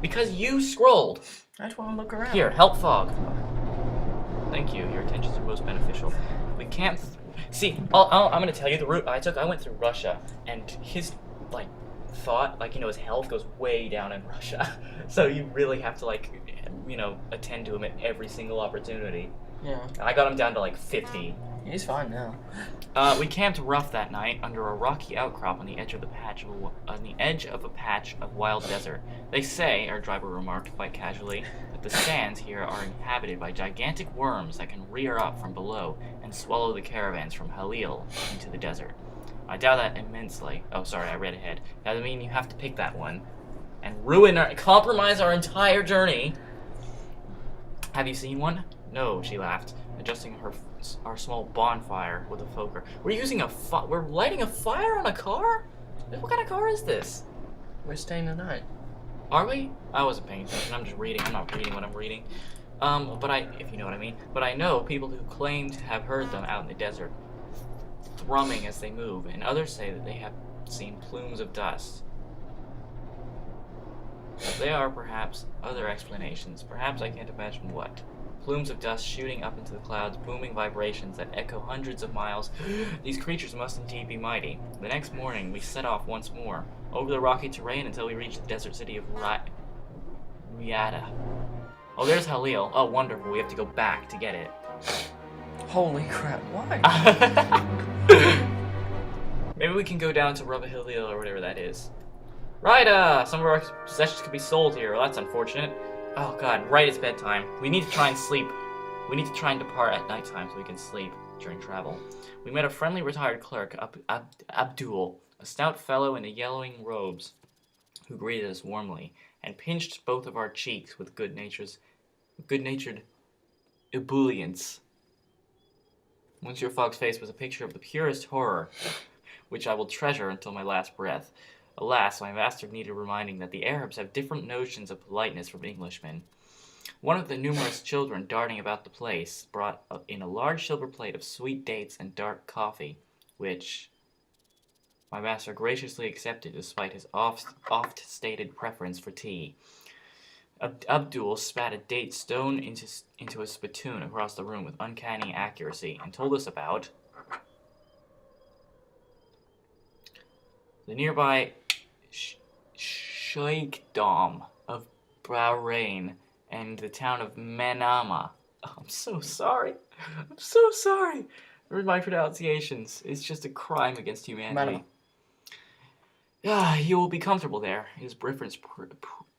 Because you scrolled. I just want to look around. Here, help fog. Thank you. Your attentions are most beneficial. We can't. See, I'm gonna tell you the route I took. I went through Russia, and his his health goes way down in Russia. So you really have to attend to him at every single opportunity. Yeah. I got him down to 50. He's fine now. We camped rough that night under a rocky outcrop on the edge of a patch of wild desert. They say, our driver remarked quite casually, that the sands here are inhabited by gigantic worms that can rear up from below and swallow the caravans from Halil into the desert. I doubt that immensely. Oh, sorry, I read ahead. That would mean you have to pick that one and compromise our entire journey. Have you seen one? No, she laughed, adjusting our small bonfire with a foker. We're lighting a fire on a car? What kind of car is this? We're staying the night. Are we? I wasn't paying attention. I'm just reading. I'm not reading what I'm reading. If you know what I mean. But I know people who claim to have heard them out in the desert, thrumming as they move, and others say that they have seen plumes of dust. But there are perhaps other explanations. Perhaps I can't imagine what. Plumes of dust shooting up into the clouds, booming vibrations that echo hundreds of miles. These creatures must indeed be mighty. The next morning, we set off once more, over the rocky terrain until we reached the desert city of Riyadh. Oh, there's Halil. Oh, wonderful. We have to go back to get it. Holy crap, why? Maybe we can go down to Halil or whatever that is. Right, some of our possessions could be sold here. Well, that's unfortunate. Oh god, right, it's bedtime. We need to try and sleep. We need to try and depart at nighttime so we can sleep during travel. We met a friendly retired clerk, Abdul, a stout fellow in the yellowing robes, who greeted us warmly and pinched both of our cheeks with good-natured ebullience. Monsieur Fogg's face was a picture of the purest horror, which I will treasure until my last breath. Alas, my master needed reminding that the Arabs have different notions of politeness from Englishmen. One of the numerous children darting about the place brought in a large silver plate of sweet dates and dark coffee, which my master graciously accepted despite his oft-stated preference for tea. Abdul spat a date stone into a spittoon across the room with uncanny accuracy and told us about the nearby Sheikhdom of Bahrain and the town of Manama. Oh, I'm so sorry. I'm so sorry. My pronunciations. It's just a crime against humanity. You will be comfortable there. His Britain's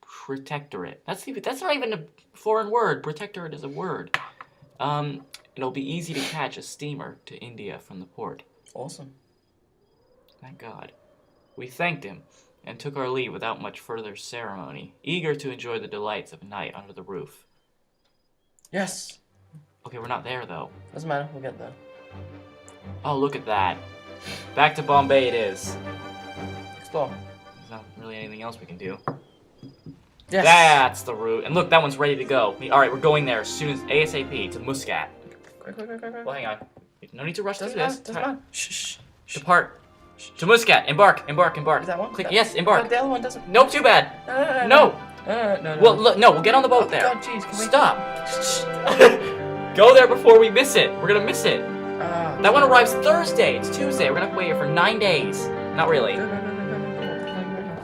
protectorate. That's not even a foreign word. Protectorate is a word. It'll be easy to catch a steamer to India from the port. Awesome. Thank God. We thanked him and took our leave without much further ceremony, eager to enjoy the delights of a night under the roof. Yes. Okay, we're not there, though. Doesn't matter, we'll get there. Oh, look at that. Back to Bombay it is. Explore. There's not really anything else we can do. Yes. That's the route. And look, that one's ready to go. Alright, we're going there as soon as ASAP to Muscat. Quick. Well, hang on. No need to rush through Doesn't this. matter. Shh. Depart. To Muscat. Embark. Is that one? Click. Yes, embark. The other one doesn't. Nope, too bad. No. Well, look, no, we'll get on the boat there. God, jeez, Stop. Go there before we miss it. We're gonna miss it. That one arrives Thursday. It's Tuesday. We're gonna have to wait here for 9 days. Not really.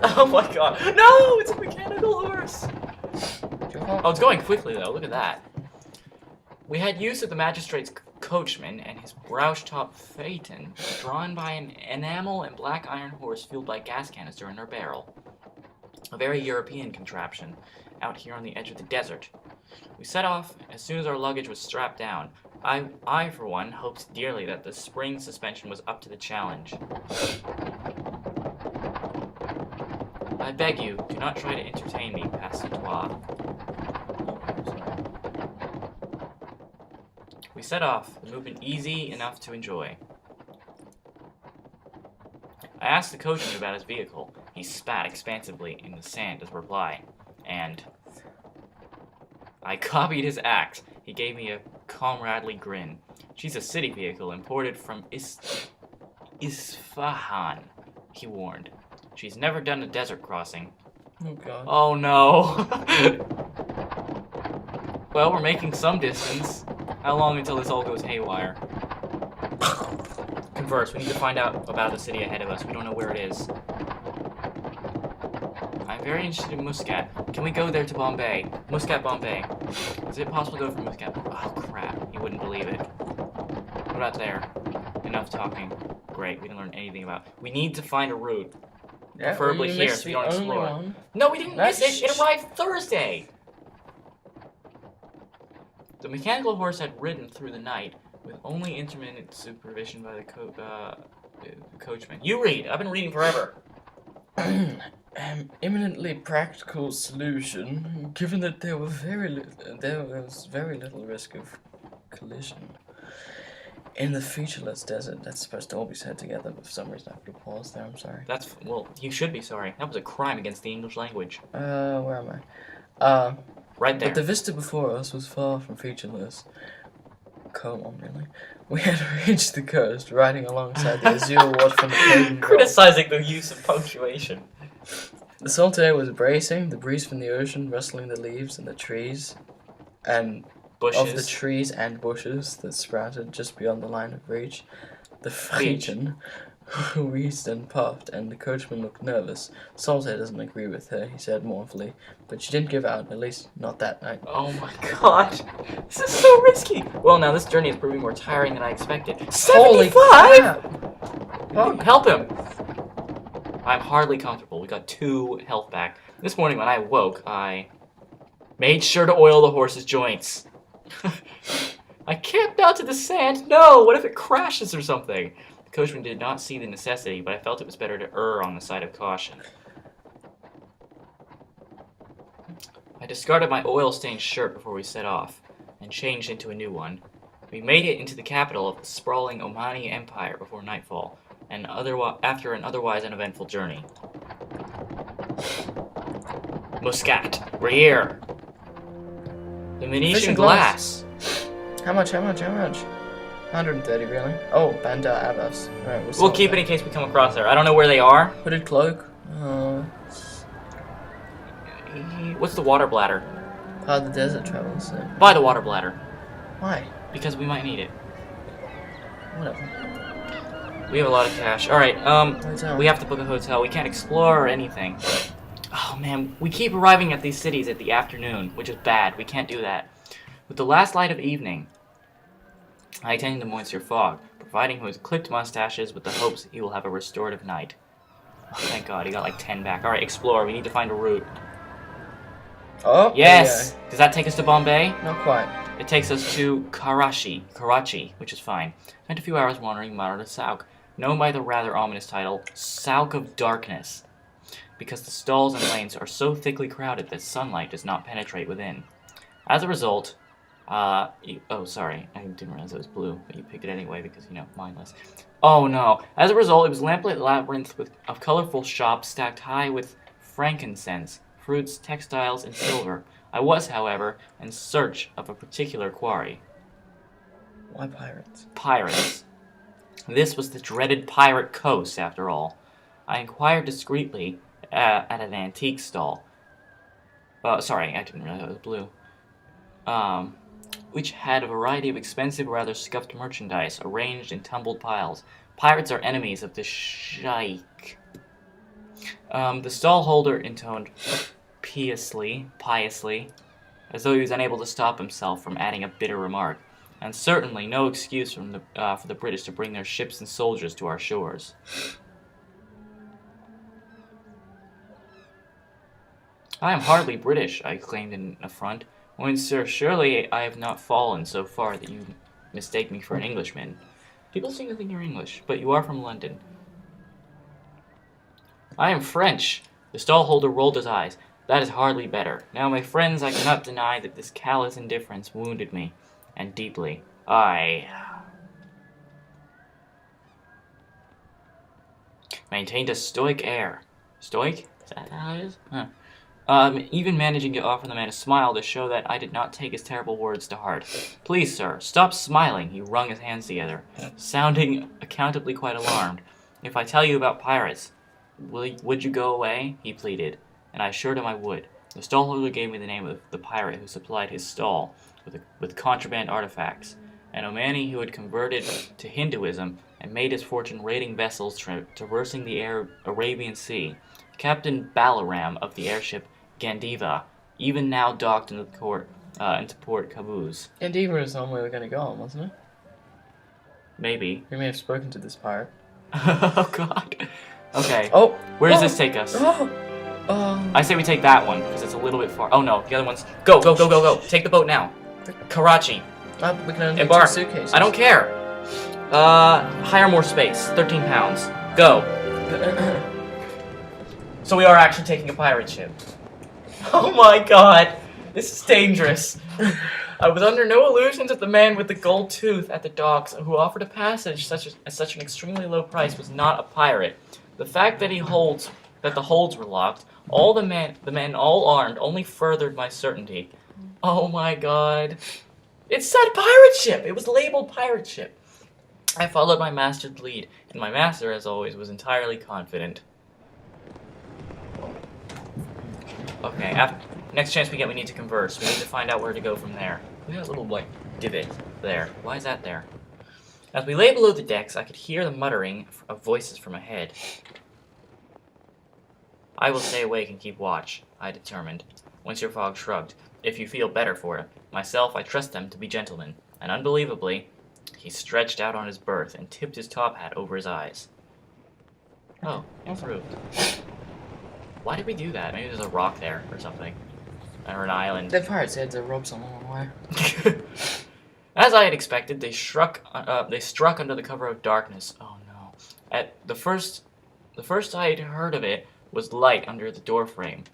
Oh my god. No, it's a mechanical horse. Oh, it's going quickly though. Look at that. We had use of the magistrate's coachman and his grouch-top phaeton, drawn by an enamel and black iron horse fueled by gas canister in her barrel. A very European contraption, out here on the edge of the desert. We set off as soon as our luggage was strapped down. I for one, hoped dearly that the spring suspension was up to the challenge. I beg you, do not try to entertain me, passe-toi. We set off, the movement easy enough to enjoy. I asked the coachman about his vehicle. He spat expansively in the sand as reply, and I copied his act. He gave me a comradely grin. She's a city vehicle imported from Isfahan, he warned. She's never done a desert crossing. Oh god. Oh no. Well, we're making some distance. How long until this all goes haywire? Converse, we need to find out about the city ahead of us. We don't know where it is. I'm very interested in Muscat. Can we go there to Bombay? Muscat, Bombay. Is it possible to go from Muscat? Oh crap, you wouldn't believe it. What about there? Enough talking. Great, we didn't learn anything about. We need to find a route. Yeah, Preferably well, you here, missed so we the don't only explore. one. No, we didn't miss it! It Shh. arrived Thursday! The mechanical horse had ridden through the night, with only intermittent supervision by the coachman. You read! I've been reading forever! Eminently practical solution, given that there was very little risk of collision. In the featureless desert, that's supposed to all be said together, but for some reason I put a pause there, I'm sorry. That's, well, you should be sorry. That was a crime against the English language. Where am I? Right there. But the vista before us was far from featureless. Really? We had reached the coast, riding alongside the azure water from the pagan Criticizing the use of punctuation. The salt air was bracing, the breeze from the ocean rustling the leaves and the trees, and Bushes. of the trees and bushes that sprouted just beyond the line of reach. The Frisian wheezed and puffed, and the coachman looked nervous. Saltair doesn't agree with her, he said mournfully, but she didn't give out, at least not that night. Oh my god. This is so risky. Well, now this journey is proving more tiring than I expected. 75? Holy crap! Fuck. Help him. I'm hardly comfortable. We got 2 health back. This morning when I woke, I made sure to oil the horse's joints. I camped out to the sand. No, what if it crashes or something? The coachman did not see the necessity, but I felt it was better to err on the side of caution. I discarded my oil-stained shirt before we set off, and changed into a new one. We made it into the capital of the sprawling Omani Empire before nightfall, and after an otherwise uneventful journey. Muscat, we're here. The Venetian glass. How much? 130, really? Oh, Bandar Abbas. Alright, We'll keep it in case we come across there. I don't know where they are. Hooded cloak. What's the water bladder? Part of the desert travels. Buy the water bladder. Why? Because we might need it. Whatever. We have a lot of cash. Alright, Hotel. we have to book a hotel. We can't explore or anything. Oh man, we keep arriving at these cities at the afternoon, which is bad. We can't do that. With the last light of evening, I attended to Monsieur Fogg, providing him with clipped mustaches with the hopes he will have a restorative night. Oh, thank God, he got like 10 back. Alright, explore. We need to find a route. Oh, Yes! Does that take us to Bombay? Not quite. It takes us to Karachi, which is fine. Spent a few hours wandering Mara to Sauk, known by the rather ominous title, Sauk of Darkness, because the stalls and lanes are so thickly crowded that sunlight does not penetrate within. As a result, oh, sorry, I didn't realize it was blue, but you picked it anyway because, you know, mindless. Oh no. As a result, it was a lamplit labyrinth of colorful shops stacked high with frankincense, fruits, textiles, and silver. I was, however, in search of a particular quarry. Why pirates? Pirates. This was the dreaded pirate coast, after all. I inquired discreetly at an antique stall. Sorry, I didn't realize it was blue. Which had a variety of expensive, rather scuffed merchandise arranged in tumbled piles. Pirates are enemies of the sheik. The stallholder intoned piously, as though he was unable to stop himself from adding a bitter remark, and certainly no excuse for the British to bring their ships and soldiers to our shores. I am hardly British, I exclaimed in affront. When, sir, surely I have not fallen so far that you mistake me for an Englishman. People seem to think you're English, but you are from London. I am French. The stallholder rolled his eyes. That is hardly better. Now, my friends, I cannot deny that this callous indifference wounded me, and deeply. I maintained a stoic air. Stoic? Is that how it is? Huh. Even managing to offer the man a smile to show that I did not take his terrible words to heart. Please, sir, stop smiling. He wrung his hands together, sounding accountably quite alarmed. If I tell you about pirates, would you go away? He pleaded. and I assured him I would. The stallholder gave me the name of the pirate who supplied his stall with contraband artifacts, an Omani who had converted to Hinduism and made his fortune raiding vessels traversing the Arabian Sea. Captain Balaram of the airship Gandiva, even now docked into Port Caboose. Gandiva is the one we were going to go on, wasn't it? Maybe. We may have spoken to this pirate. Oh god. Okay. Oh! Where does this take us? Oh! I say we take that one, because it's a little bit far. Oh no, the other one's... Go, go, go, go, go! Take the boat now. Karachi. We can only Embark. take 2 suitcases. I don't care. Hire more space. 13 pounds. Go. So we are actually taking a pirate ship. Oh my god. This is dangerous. I was under no illusion that the man with the gold tooth at the docks who offered a passage at such an extremely low price was not a pirate. The fact that the holds were locked, the men all armed, only furthered my certainty. Oh my god. It said pirate ship! It was labeled pirate ship. I followed my master's lead, and my master, as always, was entirely confident. Okay, next chance we get, we need to converse. We need to find out where to go from there. We got a little, like, divot there. Why is that there? As we lay below the decks, I could hear the muttering of voices from ahead. I will stay awake and keep watch, I determined. Monsieur Fogg shrugged. If you feel better for it. Myself, I trust them to be gentlemen. And unbelievably, he stretched out on his berth and tipped his top hat over his eyes. Oh, improved. Why did we do that? Maybe there's a rock there or something. Or an island. The pirates had to rob someone on the way. As I had expected, they struck under the cover of darkness. Oh no. At the first I had heard of it was light under the door frame.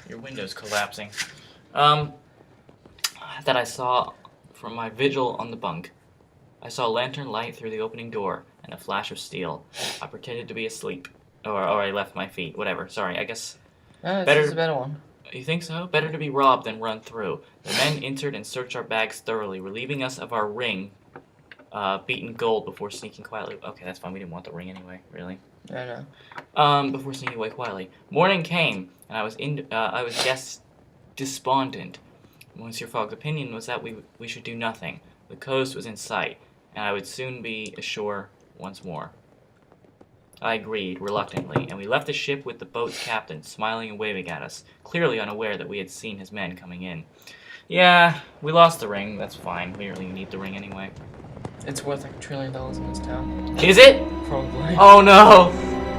Your window's collapsing. That I saw from my vigil on the bunk. I saw a lantern light through the opening door and a flash of steel. I pretended to be asleep. Or I left my feet. Whatever. Sorry, I guess... This is a better one. You think so? Better to be robbed than run through. The men entered and searched our bags thoroughly, relieving us of our ring, beaten gold before sneaking quietly. Okay, that's fine. We didn't want the ring anyway, really. I know. Before sneaking away quietly. Morning came, and I was just despondent. Monsieur Fogg's opinion was that we should do nothing. The coast was in sight, and I would soon be ashore once more. I agreed, reluctantly, and we left the ship with the boat's captain, smiling and waving at us, clearly unaware that we had seen his men coming in. Yeah, we lost the ring, that's fine. We really need the ring anyway. It's worth like $1 trillion in this town. Is it? Probably. Oh no!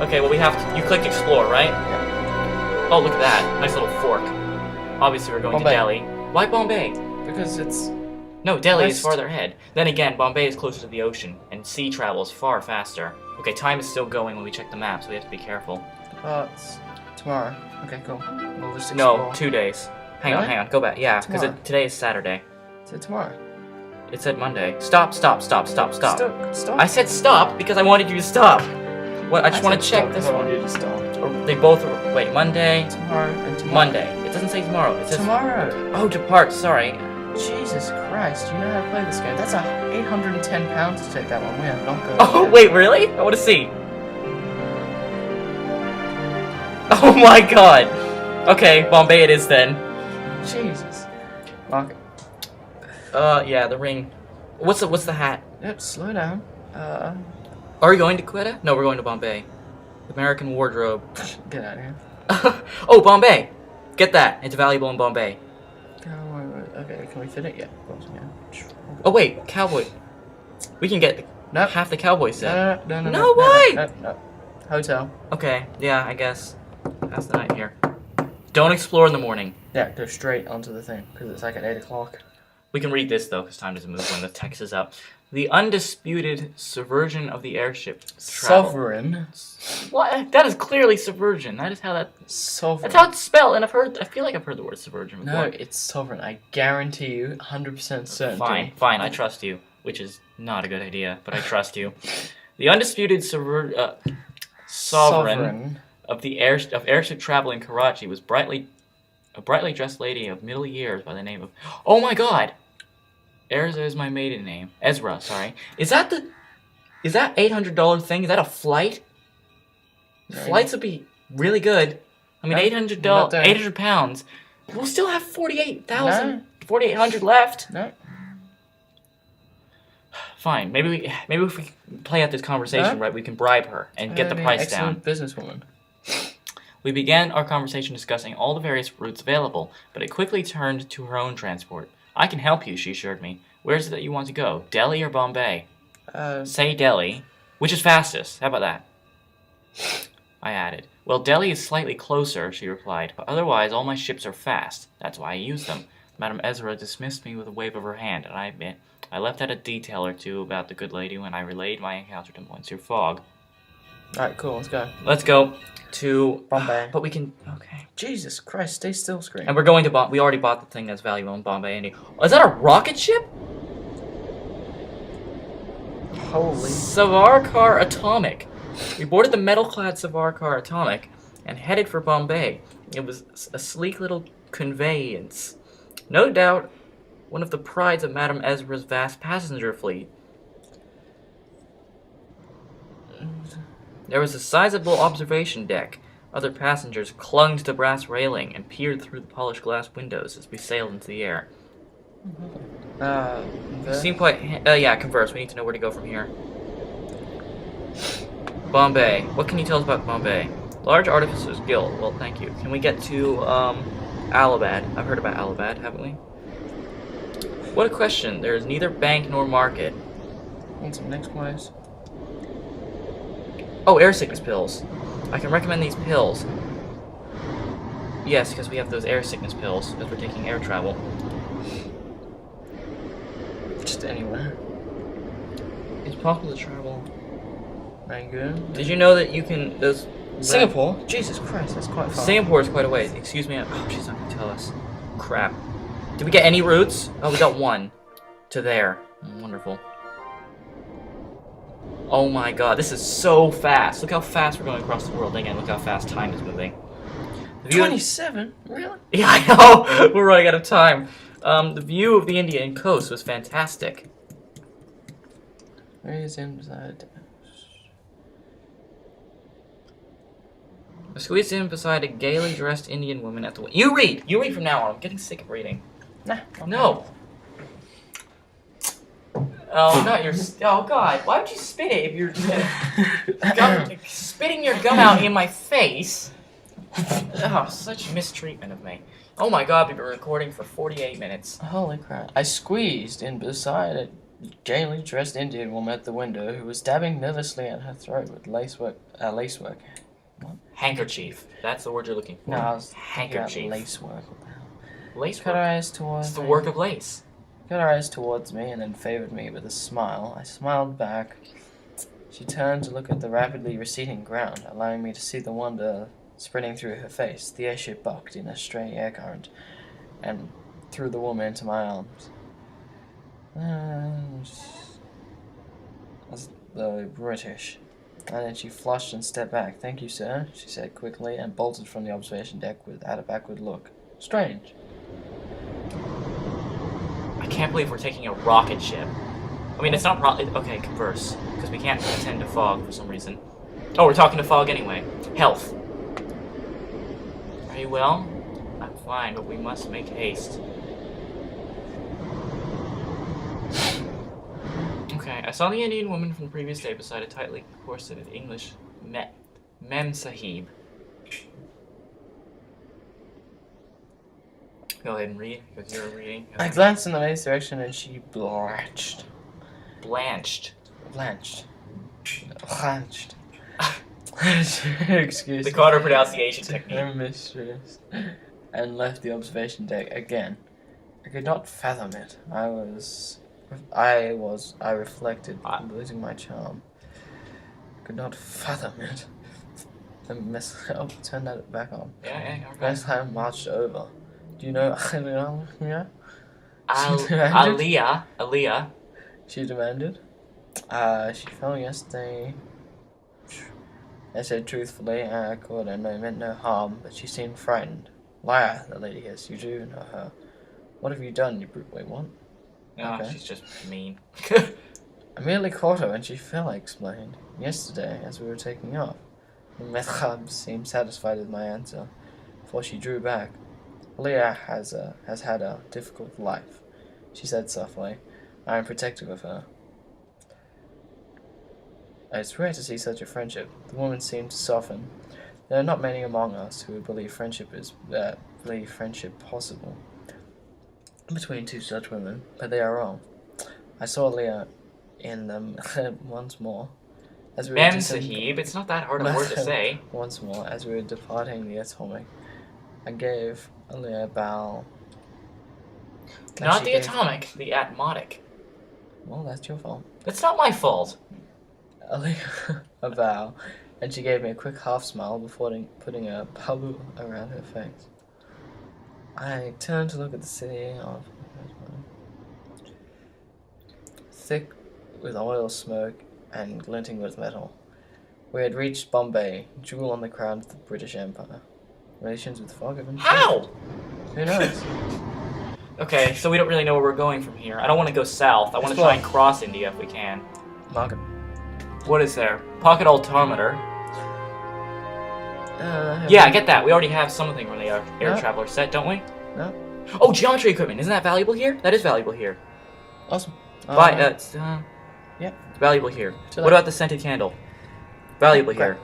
Okay, well we have to... You clicked explore, right? Yeah. Oh, look at that. Nice little fork. Obviously we're going Bombay. to Delhi. Why Bombay? Because it's... No, Delhi is West. farther ahead. Then again, Bombay is closer to the ocean, and sea travel is far faster. Okay, time is still going when we check the map, so we have to be careful. It's tomorrow. Okay, cool. We'll just explore. No, 2 days. Hang Really? on. Go back. Yeah, because Tomorrow. today is Saturday. So tomorrow. It said Monday. Stop. Stop. I said stop because I wanted you to stop. What? I just want to said check stop this because I one. wanted you to stop. Or they both are... Wait, Monday, Tomorrow and tomorrow. Monday. It doesn't say tomorrow. It says... Tomorrow. Oh, depart. Sorry. Jesus Christ, you know how to play this game. That's £810 to take that one. We are not going Oh, to wait, really? I want to see. Oh my god. Okay, Bombay it is then. Jesus. Mark it. Yeah, the ring. What's the hat? Yep, slow down. Are we going to Quetta? No, we're going to Bombay. American wardrobe. Get out of here. Oh, Bombay! Get that. It's valuable in Bombay. Okay, can we fit it? Yeah, of course, yeah. Oh, wait, cowboy. We can get Nope. half the cowboy set. No, No way! No. Hotel. Okay, yeah, I guess. Pass the night here. Don't explore in the morning. Yeah, go straight onto the thing, because it's like at 8 o'clock. We can read this, though, because time doesn't move when the text is up. The undisputed subversion of the airship travel. Sovereign. What? That is clearly subversion. That is how that... Sovereign. That's how it's spelled, and I feel like I've heard the word subversion before. No, it's sovereign. I guarantee you, 100% certain. Fine, I trust you. Which is not a good idea, but I trust you. The undisputed sovereign of airship travel in Karachi was a brightly dressed lady of middle years by the name of... Oh my god! Ezra is my maiden name. Ezra, sorry. Is that $800 thing? Is that a flight? No. Flights would be really good. I mean, No, $800 pounds. We'll still have 4,800 left. No. Fine. Maybe if we play out this conversation right, we can bribe her and get the price down. Excellent businesswoman. We began our conversation discussing all the various routes available, but it quickly turned to her own transport. I can help you, she assured me. Where is it that you want to go? Delhi or Bombay? Say Delhi. Which is fastest? How about that? I added. Well, Delhi is slightly closer, she replied, but otherwise all my ships are fast. That's why I use them. Madame Ezra dismissed me with a wave of her hand, and I admit, I left out a detail or two about the good lady when I relayed my encounter to Monsieur Fogg. Alright, cool, let's go. Let's go to Bombay. But we can... Okay. Jesus Christ, stay still, screen. And we're going to... We already bought the thing that's valuable in Bombay. And is that a rocket ship? Holy... Savarkar Atomic. We boarded the metal-clad Savarkar Atomic and headed for Bombay. It was a sleek little conveyance. No doubt one of the prides of Madame Ezra's vast passenger fleet. There was a sizable observation deck. Other passengers clung to the brass railing and peered through the polished glass windows as we sailed into the air. You seem quite... yeah, converse. We need to know where to go from here. Bombay. What can you tell us about Bombay? Large Artificers Guild. Well, thank you. Can we get to, Allahabad? I've heard about Allahabad, haven't we? What a question. There is neither bank nor market. What's the next place? Oh, air sickness pills. I can recommend these pills. Yes, because we have those air sickness pills, because we're taking air travel. Just anywhere. It's possible to travel. Very good. Did you know that you can... Those Singapore? Jesus Christ, that's quite far. Singapore is quite a ways. Excuse me. Oh, she's not going to tell us. Crap. Did we get any routes? Oh, we got one. To there. Wonderful. Oh my god, this is so fast. Look how fast we're going across the world. Again, look how fast time is moving. 27? Really? Yeah, I know! We're running out of time. The view of the Indian coast was fantastic. Where is inside? I squeezed in beside a gaily dressed Indian woman at the window. You read! You read from now on. I'm getting sick of reading. Nah. No! Oh, not your... Oh, God. Why would you spit it if you're... spitting your gum out in my face? Oh, such mistreatment of me. Oh my god, we've been recording for 48 minutes. Holy crap. I squeezed in beside a gaily dressed Indian woman at the window who was dabbing nervously at her throat with lacework. What? Handkerchief. That's the word you're looking for. No, I was handkerchief. Lacework. What the hell? Lacework? Cut her eyes towards It's the work of lace. Got her eyes towards me and then favored me with a smile. I smiled back. She turned to look at the rapidly receding ground, allowing me to see the wonder spreading through her face. The airship bucked in a stray air current and threw the woman into my arms. As the British. And then she flushed and stepped back. "Thank you, sir," she said quickly, and bolted from the observation deck without a backward look. Strange. I can't believe we're taking a rocket ship. I mean, it's not okay, converse. Because we can't attend to Fog for some reason. Oh, we're talking to Fog anyway. Health. Are you well? I'm fine, but we must make haste. Okay, I saw the Indian woman from the previous day beside a tightly corseted English Mem Sahib. Go ahead and read, because you're reading. I glanced in the lady's direction and she blanched. Blanched. Blanched. Excuse The me. Carter pronunciation technique. Her mistress. And left the observation deck again. I could not fathom it. I reflected, losing my charm. Could not fathom it. Turn that back on. Yeah, okay. As time marched over. Do you know Aliyah? Aliyah. She demanded. She fell yesterday. I said truthfully, I could, and I meant no harm, but she seemed frightened. Liar, the lady hissed. You do know her. What have you done, you brute? Wait, what? No, Okay. she's just mean. I merely caught her when she fell, I explained. Yesterday, as we were taking off. Metrab seemed satisfied with my answer, for she drew back. Leah has had a difficult life, she said softly. I am protective of her. It's rare to see such a friendship. The woman seemed to soften. There are not many among us who believe friendship possible between two such women, but they are wrong. I saw Leah in them once more. As we Mem Sahib, it's not that hard a word to say. Once more, as we were departing the atomic, I gave Leah a bow. Not the atomic, the atmotic. Well, that's your fault. It's not my fault. Leah a bow, and she gave me a quick half smile before putting a palu around her face. I turned to look at the city of thick with oil smoke and glinting with metal. We had reached Bombay, jewel on the crown of the British Empire. Relations with fog have been How? Who knows? Okay, so we don't really know where we're going from here. I don't want to go south. I want to try and cross India if we can. Market. What is there? Pocket altimeter. Yeah, get that. We already have something on the air traveler set, don't we? No. Oh, geometry equipment. Isn't that valuable here? That is valuable here. Awesome. Yeah. It's valuable here. What about the scented candle? Valuable here.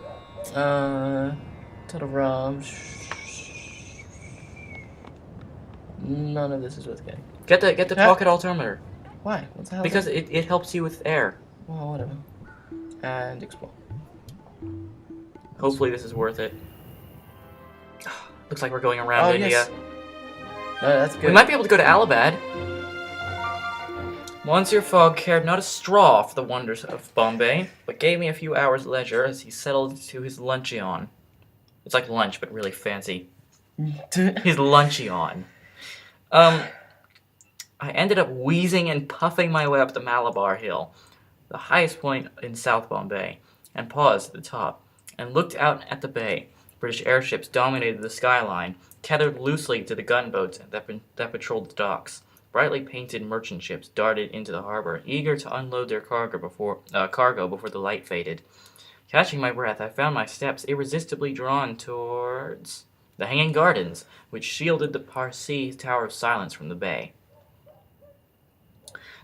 Total rum. None of this is worth getting. Get the pocket altimeter. Why? What's the hell? Because it helps you with air. Well, whatever. And explore. Hopefully this is worth it. Looks like we're going around India. Yes. No, that's good. We might be able to go to Allahabad. Monsieur Fogg cared not a straw for the wonders of Bombay, but gave me a few hours' leisure as he settled to his luncheon. It's like lunch, but really fancy. His luncheon. I ended up wheezing and puffing my way up the Malabar Hill, the highest point in South Bombay, and paused at the top, and looked out at the bay. British airships dominated the skyline, tethered loosely to the gunboats that patrolled the docks. Brightly painted merchant ships darted into the harbor, eager to unload their cargo before the light faded. Catching my breath, I found my steps irresistibly drawn towards the Hanging Gardens, which shielded the Parsi Tower of Silence from the bay.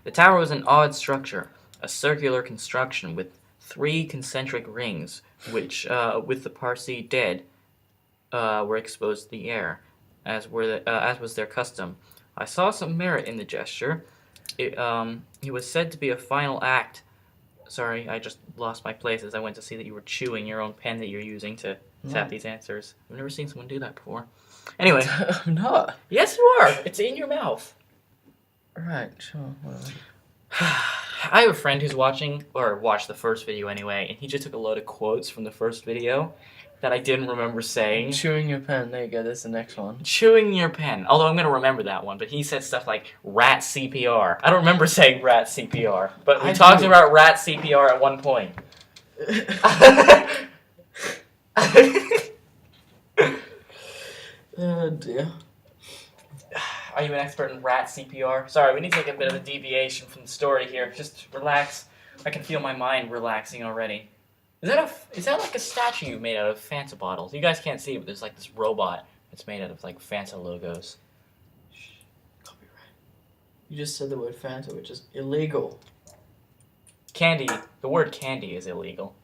The tower was an odd structure, a circular construction with 3 concentric rings, which, with the Parsi dead, were exposed to the air, as was their custom. I saw some merit in the gesture. It was said to be a final act. Sorry, I just lost my place as I went to see that you were chewing your own pen that you're using to tap these answers. I've never seen someone do that before. Anyway. I'm not. Yes, you are. It's in your mouth. Right, sure. Whatever. I have a friend who's watched the first video anyway, and he just took a load of quotes from the first video that I didn't remember saying. Chewing your pen. There you go. That's the next one. Chewing your pen. Although I'm going to remember that one. But he said stuff like rat CPR. I don't remember saying rat CPR. But we talked about rat CPR at one point. Oh, dear. Are you an expert in rat CPR? Sorry, we need to take a bit of a deviation from the story here. Just relax. I can feel my mind relaxing already. Is that like a statue made out of Fanta bottles? You guys can't see it, but there's like this robot that's made out of like Fanta logos. Shh. Copyright. You just said the word Fanta, which is illegal. Candy. The word candy is illegal.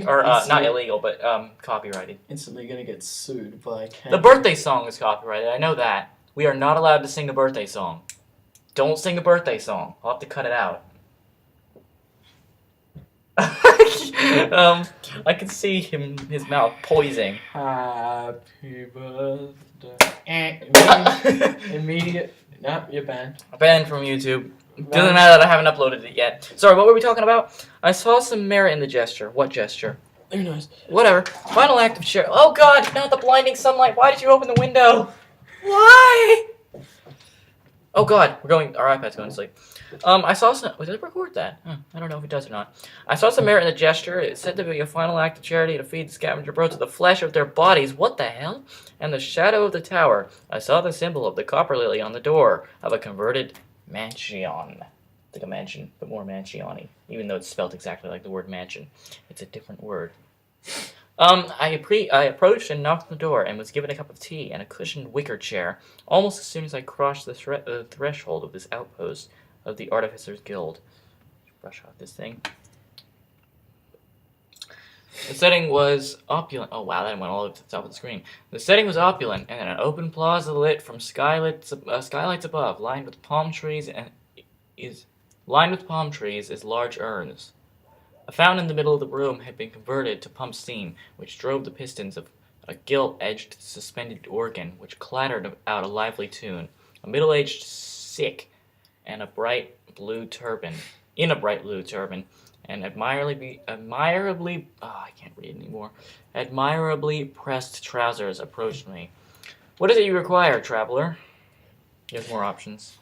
Or, not illegal, but copyrighted. Instantly gonna get sued by candy. The birthday song is copyrighted, I know that. We are not allowed to sing the birthday song. Don't sing a birthday song. I'll have to cut it out. I can see his mouth poising. Happy birthday. Immediate. No, you're banned. Banned from YouTube. Doesn't matter that I haven't uploaded it yet. Sorry, what were we talking about? I saw some merit in the gesture. What gesture? Who knows? Whatever. Final act of share. Oh god, not the blinding sunlight. Why did you open the window? Why? Oh god, our iPad's going to sleep. I saw some. Did it record that? I don't know if it does or not. I saw some merit in the gesture. It's said to be a final act of charity to feed the scavenger birds with the flesh of their bodies. What the hell? And the shadow of the tower. I saw the symbol of the copper lily on the door of a converted mansion. Like a mansion, but more mansioni. Even though it's spelled exactly like the word mansion. It's a different word. I approached and knocked on the door and was given a cup of tea and a cushioned wicker chair almost as soon as I crossed the threshold of this outpost of the Artificers Guild. Brush off this thing. The setting was opulent. Oh wow, that went all the way to the top of the screen. The setting was opulent, and an open plaza lit from skylights above, lined with palm trees is large urns. A fountain in the middle of the room had been converted to pump steam, which drove the pistons of a gilt-edged suspended organ, which clattered out a lively tune. A middle-aged Sikh and a bright blue turban, and admirably pressed trousers approached me. What is it you require, traveler? There's more options.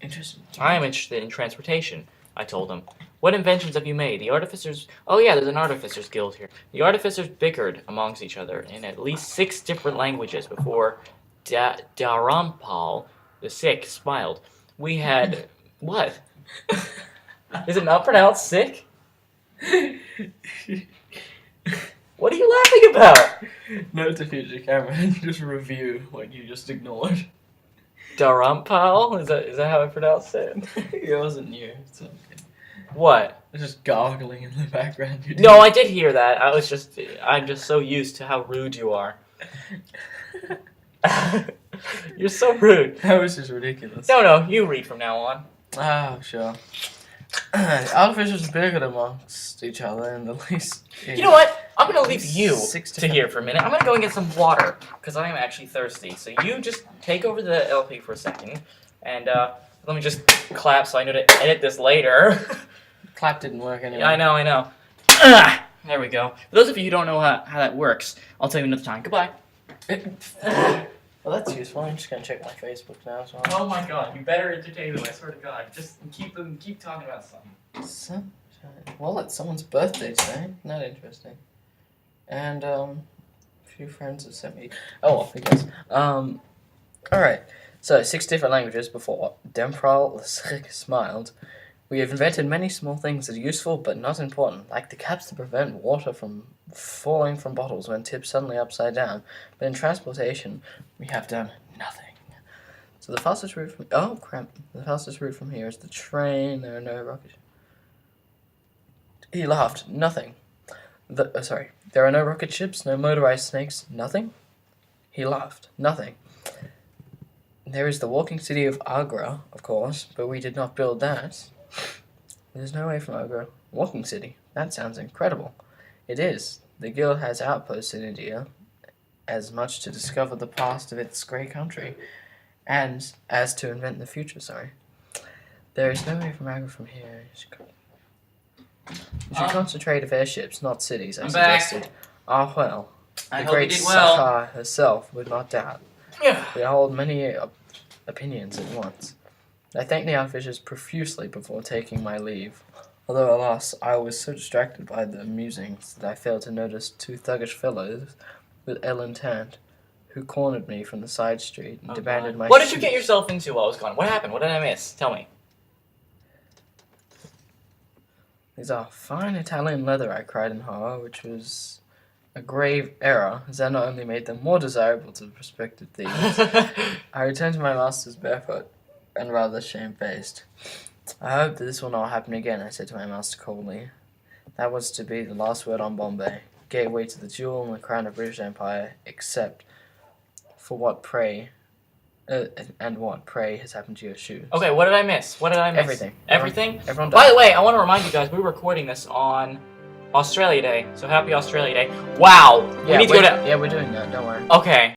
Interesting. I am interested in transportation, I told him. What inventions have you made? The artificers... Oh yeah, there's an artificers guild here. The artificers bickered amongst each other in at least 6 different languages before Dharampal, the Sikh, smiled. We had... What? Is it not pronounced sick? What are you laughing about? Note to future camera, just review what you just ignored. Dharampal? Is that how I pronounce it? It wasn't you. It's okay. What? There's just gargling in the background. No, I did hear that. I'm just so used to how rude you are. You're so rude. That was just ridiculous. No, you read from now on. Oh, sure. Artificers bickered amongst each other in the least... You know what? I'm going to leave you 6 to here for a minute. I'm going to go and get some water, because I am actually thirsty. So you just take over the LP for a second, and let me just clap so I know to edit this later. Clap didn't work anyway. Yeah, I know. There we go. For those of you who don't know how that works, I'll tell you another time. Goodbye. Well, that's useful. I'm just going to check my Facebook now as well. Oh my god, you better entertain them, I swear to god. Just keep talking about something. Sunshine. Well, it's someone's birthday today. Not interesting. And, a few friends have sent me... Oh, well, who cares? Alright. So, 6 different languages before Dempral the Sikh smiled. We have invented many small things that are useful but not important, like the caps to prevent water from falling from bottles when tipped suddenly upside down. But in transportation, we have done nothing. So the fastest route from... Oh, crap. The fastest route from here is the train. There are no rockets. He laughed. Nothing. There are no rocket ships, no motorized snakes. Nothing? He laughed. Nothing. There is the walking city of Agra, of course, but we did not build that. There's no way from Agra. Walking city. That sounds incredible. It is. The guild has outposts in India, as much to discover the past of its great country, and as to invent the future, There is no way from Agra from here. You should concentrate of airships, not cities, I suggested. Back. Ah, well. I The hope great you did well. Saka herself would not doubt. Yeah. We hold many opinions at once. I thanked the artificers profusely before taking my leave. Although, alas, I was so distracted by the musings that I failed to notice 2 thuggish fellows with ill intent who cornered me from the side street and demanded my What did you shoes. get yourself into while I was gone? What happened? What did I miss? Tell me. These are fine Italian leather, I cried in horror, which was a grave error, as that not only made them more desirable to the prospective thieves. I returned to my masters barefoot and rather shamefaced. I hope that this will not happen again, I said to my master coldly. That was to be the last word on Bombay, gateway to the jewel and the crown of British Empire, except for what pray has happened to your shoes. Okay, what did I miss? Everything. Everything? Everyone By died. the way, I want to remind you guys, we were recording this on Australia Day, so happy Australia Day. Wow! Yeah, we need to go to... Yeah, we're doing that, don't worry. Okay.